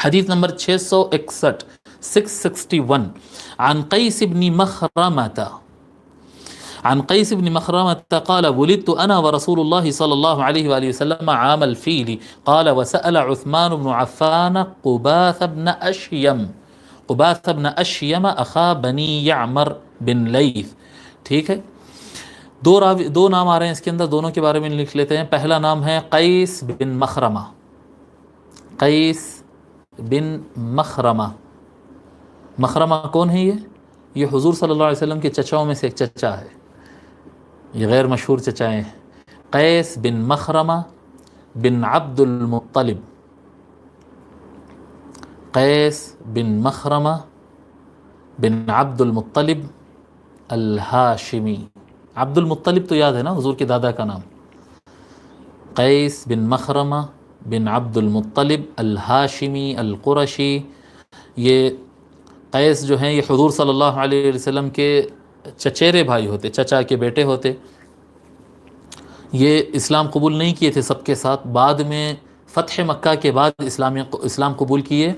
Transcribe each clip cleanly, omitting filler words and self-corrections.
حدیث نمبر 661 661 عن قیس بن مخرمة عن قيس بن مخرمة قال ولدت أنا ورسول الله صلى الله عليه وآله وسلم عام الفيل قال وسأل عثمان بن عفان قباث بن أشيم أخا بني يعمر بن لیث. ٹھیک ہے، دو نام آ رہے ہیں اس کے اندر، دونوں کے بارے میں لکھ لیتے ہیں. پہلا نام ہے قیس بن مخرمہ. قیس بن مخرمہ، مخرمہ کون ہے؟ یہ حضور صلی اللہ علیہ وسلم کے چچاؤں میں سے ایک چچا ہے، یہ غیر مشہور چچائے ہیں. قیس بن مخرمہ بن عبد المطلب. قیس بن مخرمہ بن عبد المطلب الہاشمی. عبد المطلب تو یاد ہے نا حضور کے دادا کا نام. قیس بن مخرمہ بن عبد المطلب الہاشمی القرشی. یہ قیس جو ہیں یہ حضور صلی اللہ علیہ وسلم کے چچیرے بھائی ہوتے، چچا کے بیٹے ہوتے. یہ اسلام قبول نہیں کیے تھے سب کے ساتھ، بعد میں فتح مکہ کے بعد اسلام قبول کیے،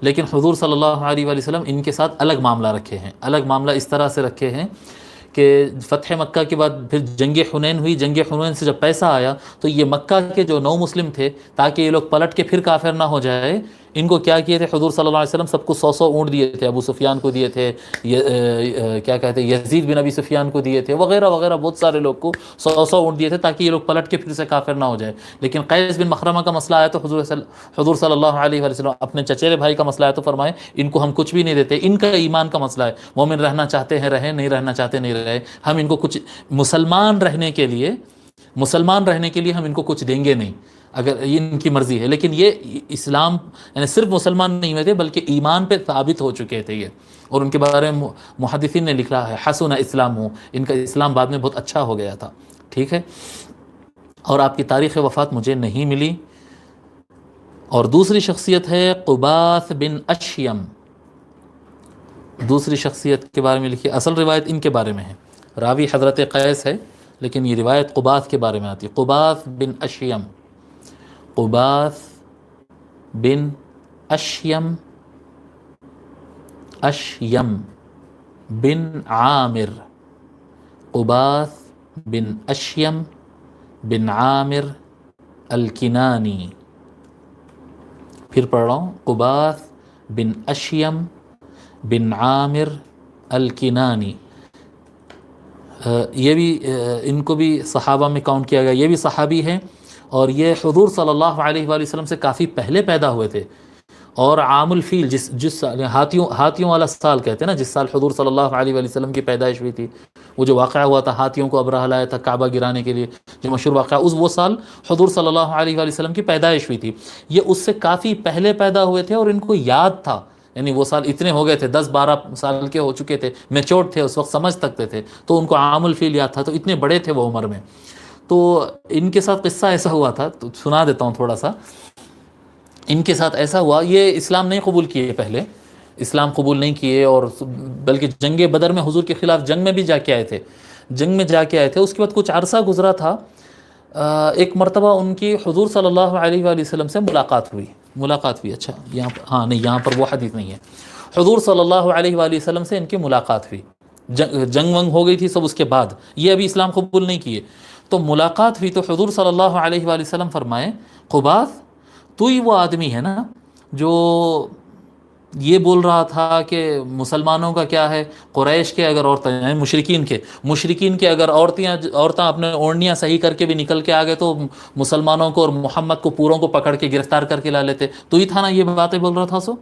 لیکن حضور صلی اللہ علیہ وآلہ وسلم ان کے ساتھ الگ معاملہ رکھے ہیں. الگ معاملہ اس طرح سے رکھے ہیں کہ فتح مکہ کے بعد پھر جنگ حنین ہوئی. جنگ حنین سے جب پیسہ آیا تو یہ مکہ کے جو نو مسلم تھے، تاکہ یہ لوگ پلٹ کے پھر کافر نہ ہو جائے، ان کو کیا کیے تھے حضور صلی اللہ علیہ وسلم سب کو 100 اونٹ دیے تھے. ابو سفیان کو دیے تھے، کیا کہتے ہیں یزید بن ابی سفیان کو دیے تھے، وغیرہ وغیرہ، بہت سارے لوگ کو 100 اونٹ دیے تھے تاکہ یہ لوگ پلٹ کے پھر سے کافر نہ ہو جائے. لیکن قیس بن مخرمہ کا مسئلہ آیا تو حضور صلی اللہ علیہ وسلم اپنے چچیرے بھائی کا مسئلہ آیا تو فرمائے ان کو ہم کچھ بھی نہیں دیتے. ان کا ایمان کا مسئلہ ہے، مومن رہنا چاہتے ہیں رہیں، نہیں رہنا چاہتے نہیں رہے. ہم ان کو کچھ مسلمان رہنے کے لیے ہم ان کو کچھ دیں گے نہیں، اگر ان کی مرضی ہے. لیکن یہ اسلام یعنی صرف مسلمان نہیں ہوئے تھے بلکہ ایمان پہ ثابت ہو چکے تھے یہ. اور ان کے بارے میں محدثین نے لکھا ہے حسن اسلام ہو، ان کا اسلام بعد میں بہت اچھا ہو گیا تھا. ٹھیک ہے، اور آپ کی تاریخ وفات مجھے نہیں ملی. اور دوسری شخصیت ہے قباث بن اشیم. دوسری شخصیت کے بارے میں لکھی، اصل روایت ان کے بارے میں ہے، راوی حضرت قیس ہے لیکن یہ روایت قباث کے بارے میں آتی ہے. قباث بن اشیم، قباث بن اشیم بن عامر. قباث بن اشیم بن عامر الکنانی. پھر پڑھ رہا ہوں، قباث بن اشیم بن عامر الکنانی. یہ بھی ان کو بھی صحابہ میں کاؤنٹ کیا گیا، یہ بھی صحابی ہیں اور یہ حضور صلی اللہ علیہ وآلہ وسلم سے کافی پہلے پیدا ہوئے تھے. اور عام الفیل جس سال ہاتھیوں والا سال کہتے ہیں نا، جس سال حضور صلی اللہ علیہ وآلہ وسلم کی پیدائش ہوئی تھی، وہ جو واقعہ ہوا تھا ہاتھیوں کو ابرہہ لایا تھا کعبہ گرانے کے لیے، جو مشہور واقعہ، وہ سال حضور صلی اللہ علیہ وآلہ وسلم کی پیدائش ہوئی تھی. یہ اس سے کافی پہلے پیدا ہوئے تھے اور ان کو یاد تھا، یعنی وہ سال اتنے ہو گئے تھے، 10-12 سال کے ہو چکے تھے، میچورڈ تھے اس وقت، سمجھ سکتے تھے، تو ان کو عام الفیل یاد تھا، تو اتنے بڑے تھے وہ عمر میں. تو ان کے ساتھ قصہ ایسا ہوا تھا، تو سنا دیتا ہوں تھوڑا سا. ان کے ساتھ ایسا ہوا، یہ اسلام نہیں قبول کیے، پہلے اسلام قبول نہیں کیے، اور بلکہ جنگ بدر میں حضور کے خلاف جنگ میں بھی جا کے آئے تھے. اس کے بعد کچھ عرصہ گزرا تھا، ایک مرتبہ ان کی حضور صلی اللہ علیہ وآلہ وسلم سے ملاقات ہوئی. اچھا یہاں پر نہیں، یہاں پر وہ حدیث نہیں ہے. حضور صلی اللہ علیہ وآلہ وسلم سے ان کی ملاقات ہوئی، جنگ ونگ ہو گئی تھی سب، اس کے بعد یہ ابھی اسلام قبول نہیں کیے، تو ملاقات ہوئی. تو حضور صلی اللہ علیہ وآلہ وسلم فرمائے، قباث تو ہی وہ آدمی ہے نا جو یہ بول رہا تھا کہ مسلمانوں کا کیا ہے، قریش کے اگر عورتیں، یعنی مشرکین کے اگر عورتیں اپنے اوڑھنیاں صحیح کر کے بھی نکل کے آ گئے تو مسلمانوں کو اور محمد کو پوروں کو پکڑ کے گرفتار کر کے لا لیتے، تو ہی تھا نا یہ باتیں بول رہا تھا. سو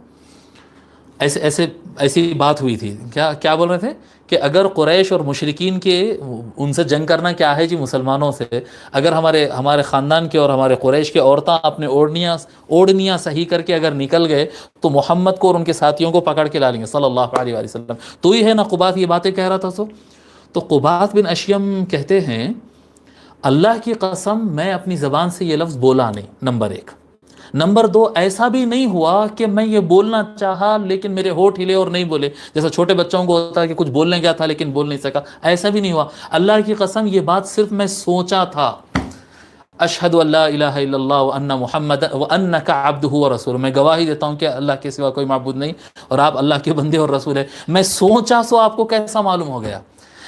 ایسی بات ہوئی تھی. کیا بول رہے تھے کہ اگر قریش اور مشرکین کے ان سے جنگ کرنا کیا ہے جی مسلمانوں سے، اگر ہمارے خاندان کے اور ہمارے قریش کے عورتیں اپنے اوڑھنیاں صحیح کر کے اگر نکل گئے تو محمد کو اور ان کے ساتھیوں کو پکڑ کے لا لیں گے صلی اللہ علیہ وآلہ وسلم. تو ہی ہے نا قباث یہ باتیں کہہ رہا تھا. تو قباث بن اشیم کہتے ہیں، اللہ کی قسم میں اپنی زبان سے یہ لفظ بولا نہیں، نمبر 1. نمبر 2، ایسا بھی نہیں ہوا کہ میں یہ بولنا چاہا لیکن میرے ہونٹ ہلے اور نہیں بولے، جیسا چھوٹے بچوں کو ہوتا ہے کہ کچھ بولنے گیا تھا لیکن بول نہیں سکا، ایسا بھی نہیں ہوا. اللہ کی قسم یہ بات صرف میں سوچا تھا، اشہد ان لا الہ الا اللہ وان محمد وانک عبدہ ورسولہ، میں گواہی دیتا ہوں کہ اللہ کے سوا کوئی معبود نہیں اور آپ اللہ کے بندے اور رسول ہیں۔ میں سوچا سو آپ کو کیسا معلوم ہو گیا؟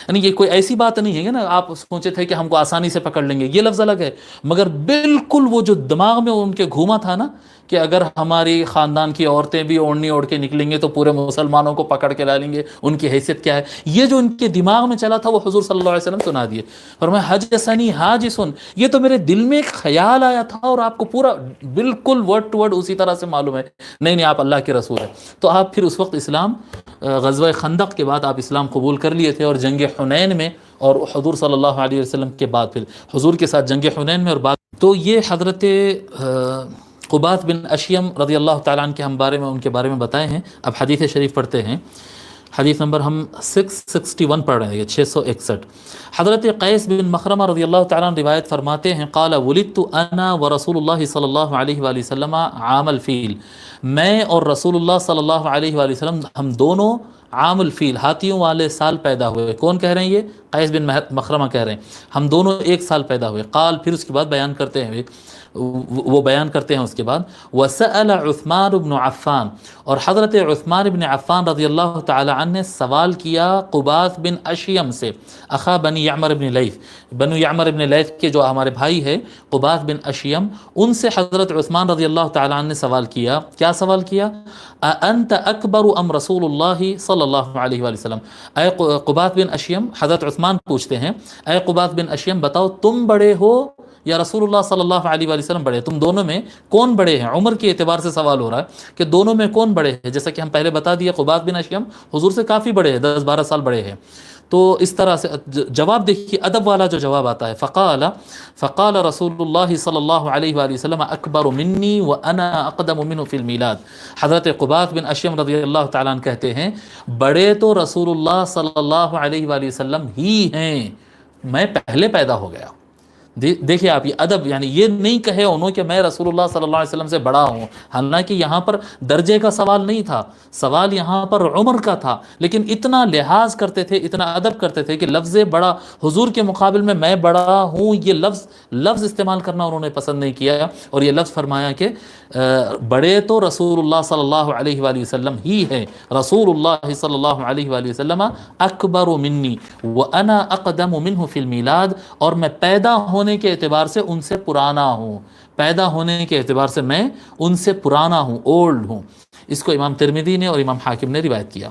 یعنی یہ کوئی ایسی بات نہیں ہے نا آپ سوچے تھے کہ ہم کو آسانی سے پکڑ لیں گے، یہ لفظ الگ ہے، مگر بالکل وہ جو دماغ میں ان کے گھوما تھا نا کہ اگر ہماری خاندان کی عورتیں بھی اوڑھنی اوڑھ کے نکلیں گے تو پورے مسلمانوں کو پکڑ کے لا لیں گے، ان کی حیثیت کیا ہے، یہ جو ان کے دماغ میں چلا تھا وہ حضور صلی اللہ علیہ وسلم سنا دیے۔ فرمایا حجسنی حاجسن، یہ تو میرے دل میں ایک خیال آیا تھا اور آپ کو پورا بالکل ورڈ ٹو ورڈ اسی طرح سے معلوم ہے، نہیں نہیں آپ اللہ کے رسول ہیں۔ تو آپ پھر اس وقت اسلام غزوہ خندق کے بعد آپ اسلام قبول کر لیے تھے، اور جنگ حنین میں اور حضور صلی اللہ علیہ وسلم کے بعد پھر حضور کے ساتھ جنگ حنین میں اور بعد تو یہ حضرت قبات بن اشیم رضی اللہ تعالیٰ عنہ کے ہم ان کے بارے میں بتائے ہیں۔ اب حدیث شریف پڑھتے ہیں، حدیث نمبر ہم 661 پڑھ رہے ہیں، 661۔ حضرت قیس بن مخرمہ رضی اللہ تعالیٰ عنہ روایت فرماتے ہیں قال ولدت انا ورسول اللہ صلی اللہ علیہ وآلہ وسلم عام الفیل، میں اور رسول اللہ صلی اللہ علیہ وآلہ وسلم ہم دونوں عام الفیل ہاتھیوں والے سال پیدا ہوئے۔ کون کہہ رہے ہیں؟ یہ قیس بن مخرمہ کہہ رہے ہیں ہم دونوں ایک سال پیدا ہوئے۔ قال، پھر اس کے بعد بیان کرتے ہیں وہ بیان کرتے ہیں اس کے بعد وسأل عثمان بن عفان، اور حضرت عثمان بن عفان رضی اللہ تعالی عنہ نے سوال کیا قبات بن اشیم سے، اخا بنی یعمر بن لیث، بنو یعمر بن لیث کے جو ہمارے بھائی ہے قبات بن اشیم، ان سے حضرت عثمان رضی اللہ تعالی عنہ نے سوال کیا۔ کیا سوال کیا؟ انت اکبر ام رسول اللہ صلی اللہ علیہ وآلہ وسلم، اے قبات بن اشیم، حضرت عثمان پوچھتے ہیں اے قبات بن اشیم بتاؤ تم بڑے ہو یا رسول اللہ صلی اللہ علیہ وآلہ وسلم بڑے، تم دونوں میں کون بڑے ہیں؟ عمر کے اعتبار سے سوال ہو رہا ہے کہ دونوں میں کون بڑے ہیں، جیسا کہ ہم پہلے بتا دیا قبات بن اشیم حضور سے کافی بڑے ہیں، 10-12 سال بڑے ہیں۔ تو اس طرح سے جواب دیکھیے ادب والا جو جواب آتا ہے، فقال رسول اللہ صلی اللہ علیہ وآلہ وسلم اکبر منی وانا اقدم منہ فی المیلاد، حضرت قبات بن اشیم رضی اللہ تعالیٰ عنہ کہتے ہیں بڑے تو رسول اللہ صلی اللہ علیہ وآلہ وسلم ہی ہیں، میں پہلے پیدا ہو گیا۔ دیکھیں آپ یہ ادب، یعنی یہ نہیں کہے انہوں کہ میں رسول اللہ صلی اللہ علیہ وسلم سے بڑا ہوں، حالانکہ یہاں پر درجے کا سوال نہیں تھا، سوال یہاں پر عمر کا تھا، لیکن اتنا لحاظ کرتے تھے، اتنا ادب کرتے تھے کہ لفظ بڑا حضور کے مقابل میں بڑا ہوں یہ لفظ استعمال کرنا انہوں نے پسند نہیں کیا، اور یہ لفظ فرمایا کہ بڑے تو رسول اللہ صلی اللہ علیہ وآلہ وسلم ہی ہے، رسول اللہ صلی اللہ علیہ وآلہ وسلم اکبر منی وانا اقدم منہ فی المیلاد، اور میں پیدا ہونے کے اعتبار سے ان سے پرانا ہوں، پیدا ہونے کے اعتبار سے میں ان سے پرانا ہوں، اولڈ ہوں۔ اس کو امام ترمذی نے اور امام حاکم نے روایت کیا۔